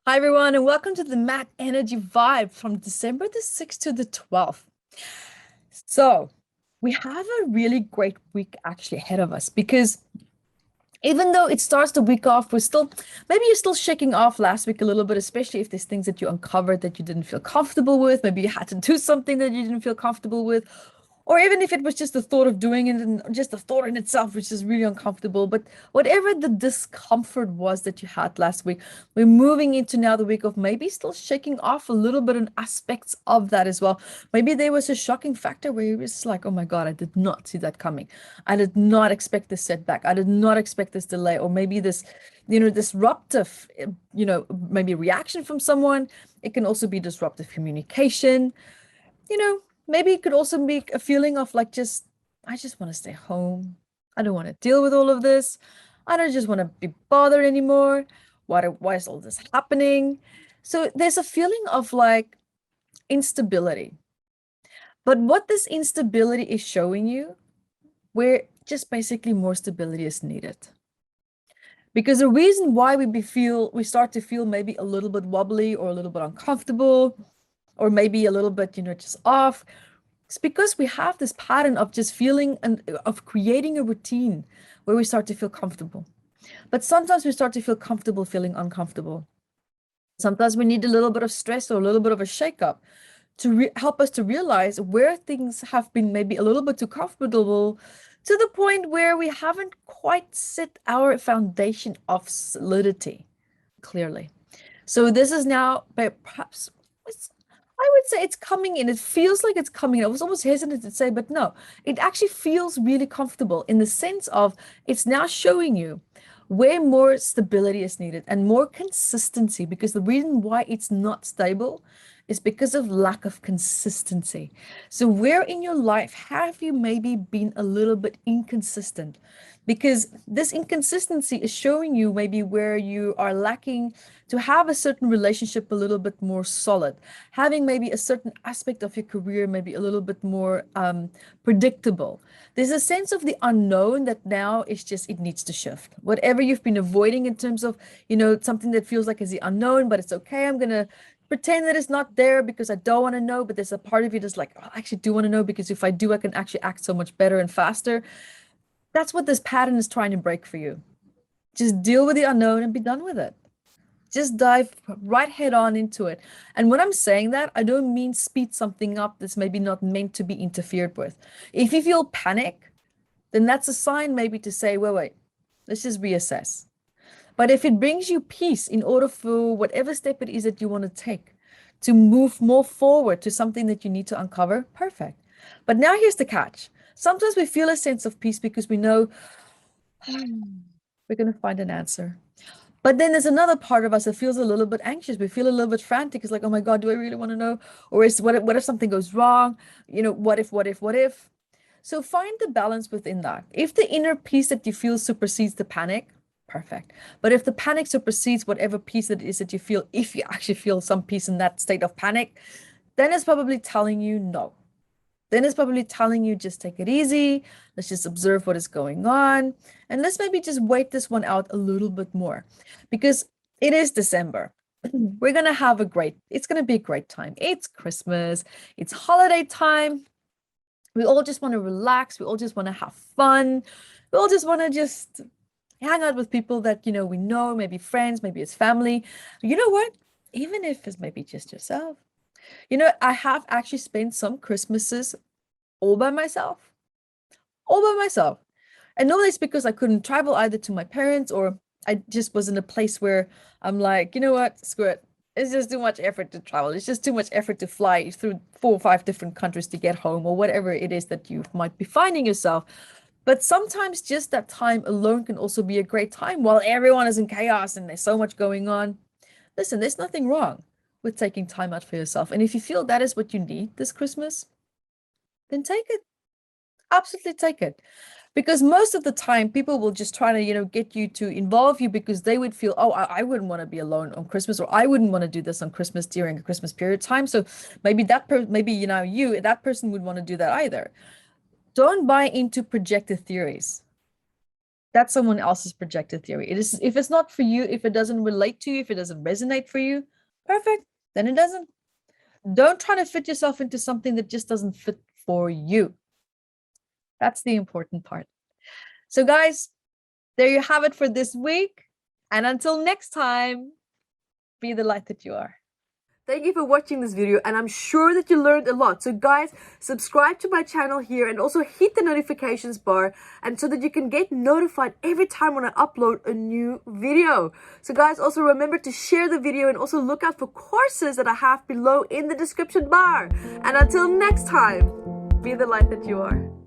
Hi, everyone, and welcome to the Mac Energy Vibe from December the 6th to the 12th. So, we have a really great week actually ahead of us because even though it starts the week off, maybe you're still shaking off last week a little bit, especially if there's things that you uncovered that you didn't feel comfortable with. Maybe you had to do something that you didn't feel comfortable with, or even if it was just the thought of doing it and just the thought in itself, which is really uncomfortable. But whatever the discomfort was that you had last week, we're moving into now the week of maybe still shaking off a little bit in aspects of that as well. Maybe there was a shocking factor where you was like, oh my God, I did not see that coming. I did not expect this setback. I did not expect this delay, or maybe this, disruptive, maybe reaction from someone. It can also be disruptive communication. Maybe it could also be a feeling of like I just want to stay home. I don't want to deal with all of this. I don't just want to be bothered anymore. Why is all this happening? So there's a feeling of like instability. But what this instability is showing you, where just basically more stability is needed. Because the reason why we start to feel maybe a little bit wobbly or a little bit uncomfortable, or maybe a little bit, just off. It's because we have this pattern of just feeling and of creating a routine where we start to feel comfortable. But sometimes we start to feel comfortable feeling uncomfortable. Sometimes we need a little bit of stress or a little bit of a shakeup to help us to realize where things have been maybe a little bit too comfortable to the point where we haven't quite set our foundation of solidity clearly. So this is now perhaps, I would say it's coming in. It feels like it's coming in. I was almost hesitant to say, but no, it actually feels really comfortable in the sense of it's now showing you where more stability is needed and more consistency, because the reason why it's not stable is because of lack of consistency. So where in your life have you maybe been a little bit inconsistent? Because this inconsistency is showing you maybe where you are lacking to have a certain relationship a little bit more solid, having maybe a certain aspect of your career maybe a little bit more predictable. There's a sense of the unknown that now is just, it needs to shift. Whatever you've been avoiding in terms of, something that feels like is the unknown, but it's okay. I'm going to pretend that it's not there because I don't want to know, but there's a part of you that's like, oh, I actually do want to know, because if I do, I can actually act so much better and faster. That's what this pattern is trying to break for you. Just deal with the unknown and be done with it. Just dive right head on into it. And when I'm saying that, I don't mean speed something up that's maybe not meant to be interfered with. If you feel panic, then that's a sign maybe to say, wait, let's just reassess. But if it brings you peace in order for whatever step it is that you want to take to move more forward to something that you need to uncover, perfect. But now here's the catch. Sometimes we feel a sense of peace because we know we're going to find an answer. But then there's another part of us that feels a little bit anxious. We feel a little bit frantic. It's like, oh my God, do I really want to know? Or what if something goes wrong? What if? So find the balance within that. If the inner peace that you feel supersedes the panic, perfect. But if the panic supersedes whatever peace it is that you feel, if you actually feel some peace in that state of panic, then it's probably telling you no. Then it's probably telling you just take it easy. Let's just observe what is going on. And let's maybe just wait this one out a little bit more, because it is December. We're going to have it's going to be a great time. It's Christmas. It's holiday time. We all just want to relax. We all just want to have fun. We all just want to just hang out with people that, we know, maybe friends, maybe it's family. You know what? Even if it's maybe just yourself. I have actually spent some Christmases all by myself. And normally it's because I couldn't travel either to my parents, or I just was in a place where I'm like, you know what, screw it. It's just too much effort to travel. It's just too much effort to fly through 4 or 5 different countries to get home, or whatever it is that you might be finding yourself. But sometimes just that time alone can also be a great time while everyone is in chaos and there's so much going on. Listen, there's nothing wrong with taking time out for yourself. And if you feel that is what you need this Christmas, then take it. Absolutely take it. Because most of the time, people will just try to, get you to involve you because they would feel, oh, I wouldn't want to be alone on Christmas, or I wouldn't want to do this on Christmas during a Christmas period of time. So maybe that person would want to do that either. Don't buy into projected theories. That's someone else's projected theory. It is, if it's not for you, if it doesn't relate to you, if it doesn't resonate for you, perfect. Then it doesn't. Don't try to fit yourself into something that just doesn't fit for you. That's the important part. So guys, there you have it for this week. And until next time, be the light that you are. Thank you for watching this video, and I'm sure that you learned a lot. So guys, subscribe to my channel here and also hit the notifications bar, and so that you can get notified every time when I upload a new video. So guys, also remember to share the video and also look out for courses that I have below in the description bar. And until next time, be the light that you are.